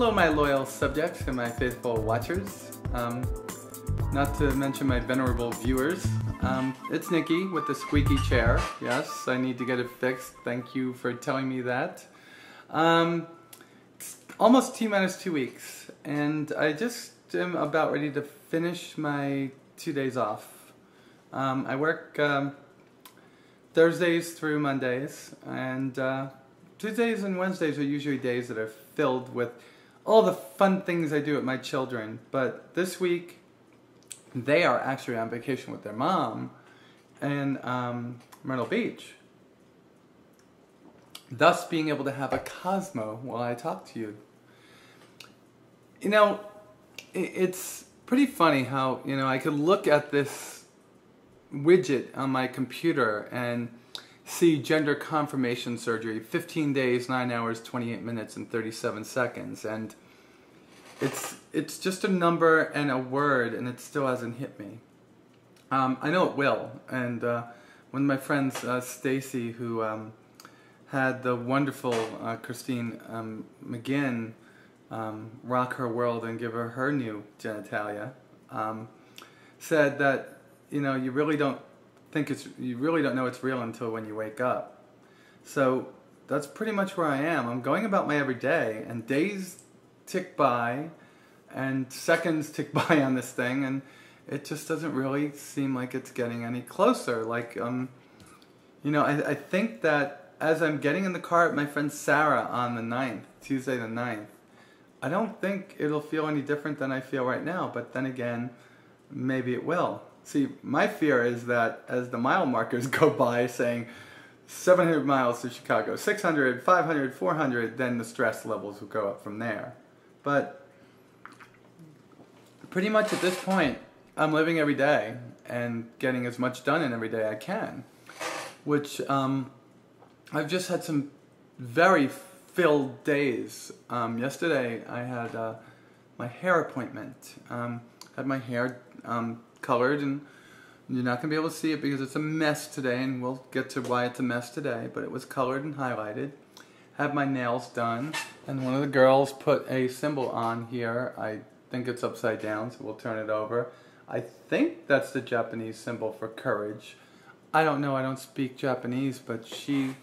Hello, my loyal subjects and my faithful watchers. Not to mention my venerable viewers. It's Nikki with the squeaky chair. Yes, I need to get it fixed. Thank you for telling me that. It's almost T-minus 2 weeks, and I just am about ready to finish my 2 days off. I work Thursdays through Mondays, and Tuesdays and Wednesdays are usually days that are filled with all the fun things I do with my children. But this week, they are actually on vacation with their mom in Myrtle Beach, thus being able to have a Cosmo while I talk to you. You know, it's pretty funny how, I could look at this widget on my computer and see gender confirmation surgery, 15 days, 9 hours, 28 minutes, and 37 seconds. And it's just a number and a word, and it still hasn't hit me. I know it will. And one of my friends, Stacy, who had the wonderful Christine McGinn rock her world and give her new genitalia, said that, you really don't know it's real until when you wake up. So that's pretty much where I am. I'm going about my everyday, and days tick by and seconds tick by on this thing, and it just doesn't really seem like it's getting any closer. Like, I think that as I'm getting in the car with my friend Sarah on the 9th, Tuesday the 9th, I don't think it'll feel any different than I feel right now, but then again, maybe it will. See, my fear is that as the mile markers go by saying 700 miles to Chicago, 600, 500, 400, then the stress levels will go up from there. But pretty much at this point, I'm living every day and getting as much done in every day I can, which I've just had some very filled days. Yesterday I had my hair appointment. Had my hair colored, and you're not going to be able to see it because it's a mess today, and we'll get to why it's a mess today, but it was colored and highlighted. Had my nails done, and one of the girls put a symbol on here. I think it's upside down, so we'll turn it over. I think that's the Japanese symbol for courage. I don't know, I don't speak Japanese, but she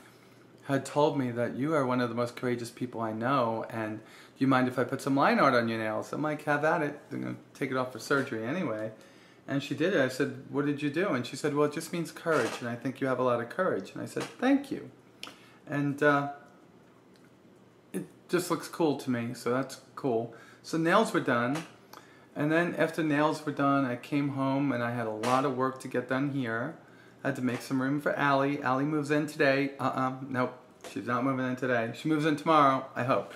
had told me that you are one of the most courageous people I know, and do you mind if I put some line art on your nails? I'm like, have at it. I'm going to take it off for surgery anyway. And she did it. I said, what did you do? And she said, well, it just means courage, and I think you have a lot of courage. And I said, thank you. And it just looks cool to me, so that's cool. So nails were done, and then after nails were done, I came home, and I had a lot of work to get done here. I had to make some room for Allie. Allie moves in today. Nope, she's not moving in today. She moves in tomorrow, I hope.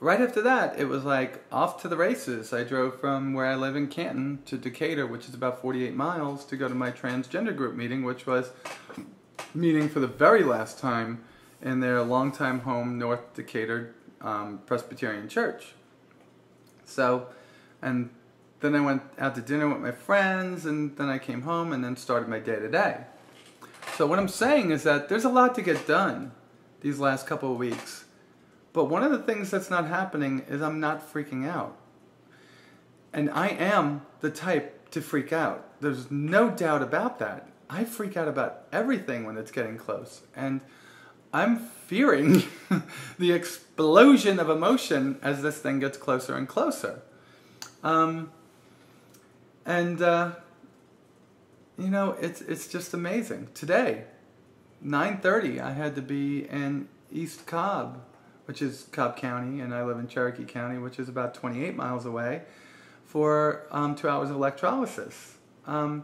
Right after that, it was like off to the races. I drove from where I live in Canton to Decatur, which is about 48 miles, to go to my transgender group meeting, which was meeting for the very last time in their longtime home, North Decatur Presbyterian Church. So, and then I went out to dinner with my friends, and then I came home and then started my day-to-day. So what I'm saying is that there's a lot to get done these last couple of weeks. But one of the things that's not happening is I'm not freaking out. And I am the type to freak out. There's no doubt about that. I freak out about everything when it's getting close. And I'm fearing the explosion of emotion as this thing gets closer and closer. It's just amazing. Today, 9:30, I had to be in East Cobb, which is Cobb County, and I live in Cherokee County, which is about 28 miles away, for 2 hours of electrolysis. And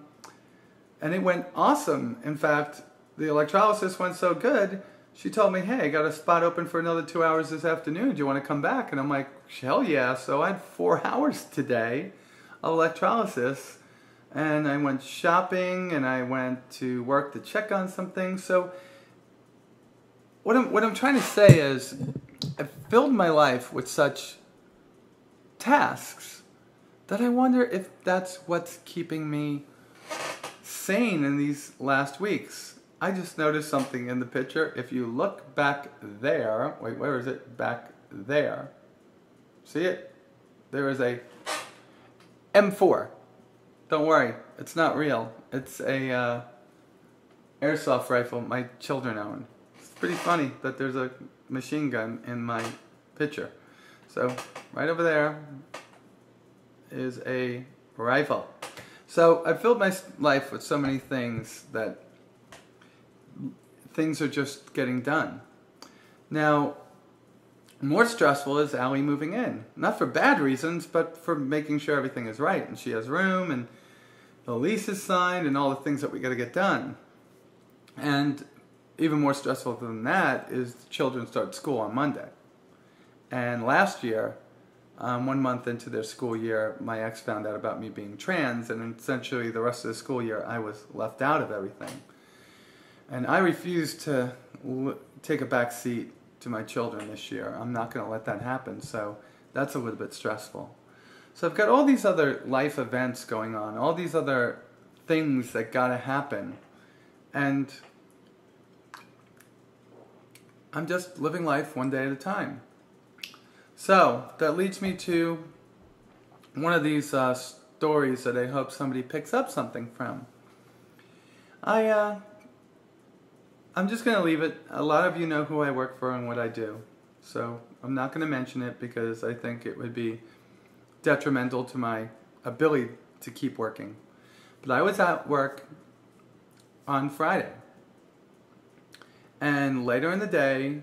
it went awesome. In fact, the electrolysis went so good, she told me, hey, I got a spot open for another 2 hours this afternoon. Do you want to come back? And I'm like, hell yeah. So I had 4 hours today of electrolysis, and I went shopping, and I went to work to check on some things. So what I'm trying to say is, I've filled my life with such tasks that I wonder if that's what's keeping me sane in these last weeks. I just noticed something in the picture. If you look back there, wait, where is it? Back there. See it? There is a M4. Don't worry, it's not real. It's a airsoft rifle my children own. It's pretty funny that there's a machine gun in my picture. So right over there is a rifle. So I filled my life with so many things that things are just getting done. Now, more stressful is Allie moving in. Not for bad reasons, but for making sure everything is right. And she has room, and the lease is signed, and all the things that we got to get done. And even more stressful than that is the children start school on Monday. And last year, 1 month into their school year, my ex found out about me being trans, and essentially the rest of the school year I was left out of everything. And I refused to take a back seat to my children this year. I'm not going to let that happen, so that's a little bit stressful. So I've got all these other life events going on, all these other things that got to happen, and I'm just living life one day at a time. So that leads me to one of these stories that I hope somebody picks up something from. I'm just going to leave it. A lot of you know who I work for and what I do. So I'm not going to mention it because I think it would be detrimental to my ability to keep working. But I was at work on Friday. And later in the day,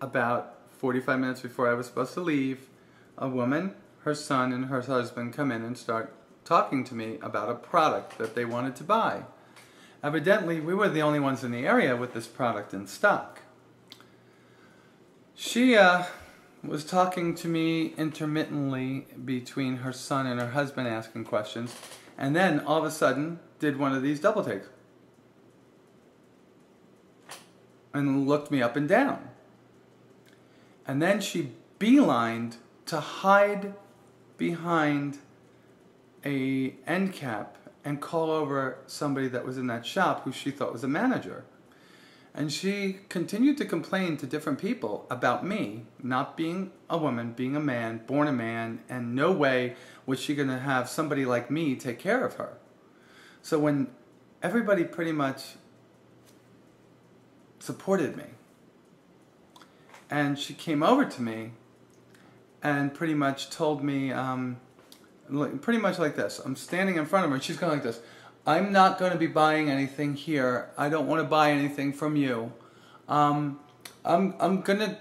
about 45 minutes before I was supposed to leave, a woman, her son, and her husband come in and start talking to me about a product that they wanted to buy. Evidently, we were the only ones in the area with this product in stock. She was talking to me intermittently between her son and her husband asking questions, and then all of a sudden did one of these double takes and looked me up and down. And then she beelined to hide behind a end cap and call over somebody that was in that shop who she thought was a manager. And she continued to complain to different people about me not being a woman, being a man, born a man, and no way was she going to have somebody like me take care of her. So when everybody pretty much supported me, and she came over to me and pretty much told me, pretty much like this. I'm standing in front of her and she's going like this. I'm not going to be buying anything here. I don't want to buy anything from you. I'm gonna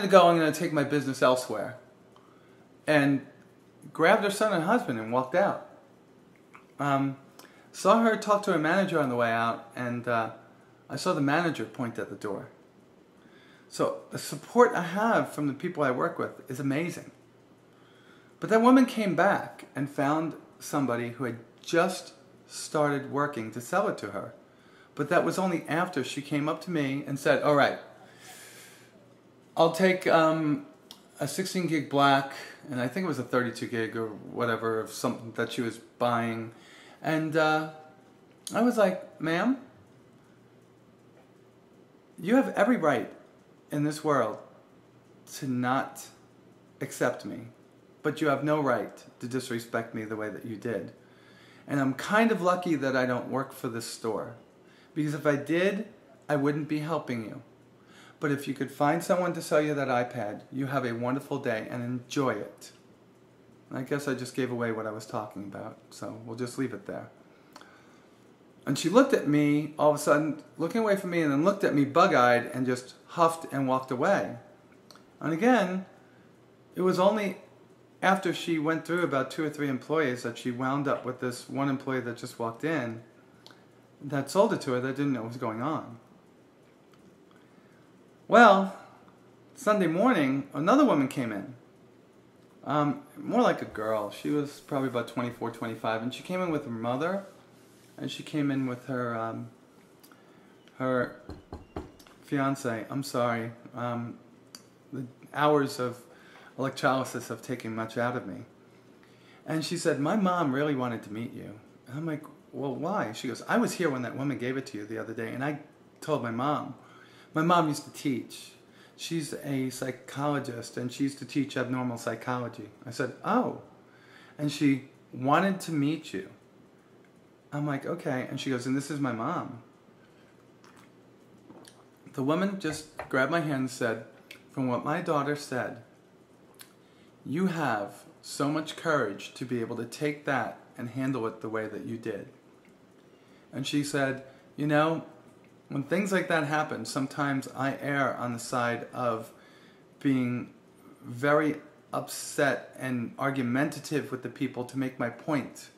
go. I'm gonna take my business elsewhere. And grabbed her son and husband and walked out. Saw her talk to her manager on the way out, and I saw the manager point at the door. So the support I have from the people I work with is amazing. But that woman came back and found somebody who had just started working to sell it to her. But that was only after she came up to me and said, all right, I'll take a 16 gig black, and I think it was a 32 gig or whatever of something that she was buying. And I was like, ma'am, you have every right in this world to not accept me, but you have no right to disrespect me the way that you did. And I'm kind of lucky that I don't work for this store, because if I did, I wouldn't be helping you. But if you could find someone to sell you that iPad, you have a wonderful day and enjoy it. I guess I just gave away what I was talking about, so we'll just leave it there. And she looked at me, all of a sudden, looking away from me, and then looked at me bug-eyed and just huffed and walked away. And again, it was only after she went through about 2 or 3 employees that she wound up with this one employee that just walked in that sold it to her that didn't know what was going on. Well, Sunday morning, another woman came in. More like a girl. She was probably about 24, 25, and she came in with her mother, and she came in with her her fiance. I'm sorry. The hours of electrolysis have taken much out of me. And she said, my mom really wanted to meet you. And I'm like, well, why? She goes, I was here when that woman gave it to you the other day, and I told my mom. My mom used to teach. She's a psychologist, and she used to teach abnormal psychology. I said, oh. And she wanted to meet you. I'm like, okay. And she goes, and this is my mom. The woman just grabbed my hand and said, from what my daughter said, you have so much courage to be able to take that and handle it the way that you did. And she said, you know, when things like that happen, sometimes I err on the side of being very upset and argumentative with the people to make my point.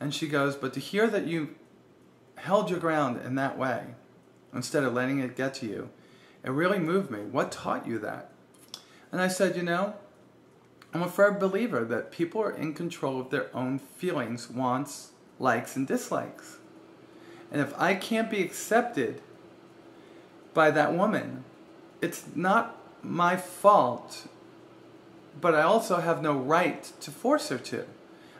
And she goes, but to hear that you held your ground in that way, instead of letting it get to you, it really moved me. What taught you that? And I said, you know, I'm a firm believer that people are in control of their own feelings, wants, likes, and dislikes. And if I can't be accepted by that woman, it's not my fault, but I also have no right to force her to.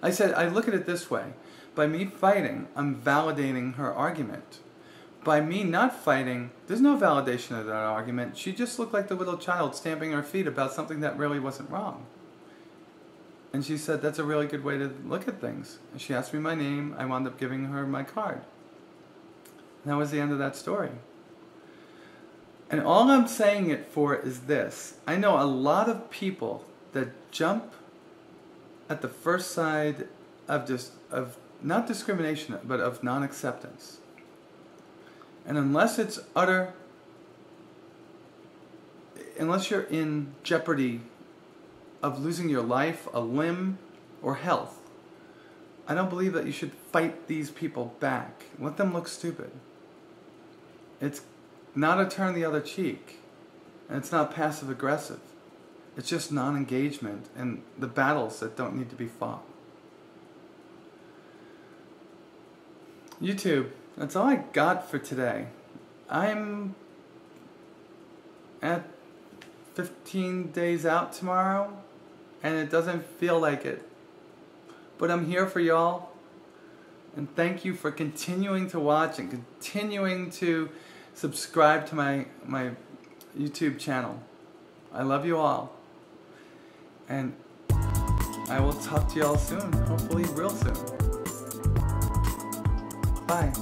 I said, I look at it this way. By me fighting, I'm validating her argument. By me not fighting, there's no validation of that argument. She just looked like the little child stamping her feet about something that really wasn't wrong. And she said, that's a really good way to look at things. And she asked me my name. I wound up giving her my card. And that was the end of that story. And all I'm saying it for is this. I know a lot of people that jump at the first side of not discrimination, but of non-acceptance. And unless it's unless you're in jeopardy of losing your life, a limb, or health, I don't believe that you should fight these people back. Let them look stupid. It's not a turn the other cheek, and it's not passive aggressive. It's just non-engagement and the battles that don't need to be fought. YouTube, that's all I got for today. I'm at 15 days out tomorrow, and it doesn't feel like it. But I'm here for y'all, and thank you for continuing to watch and continuing to subscribe to my YouTube channel. I love you all, and I will talk to y'all soon, hopefully real soon. Bye.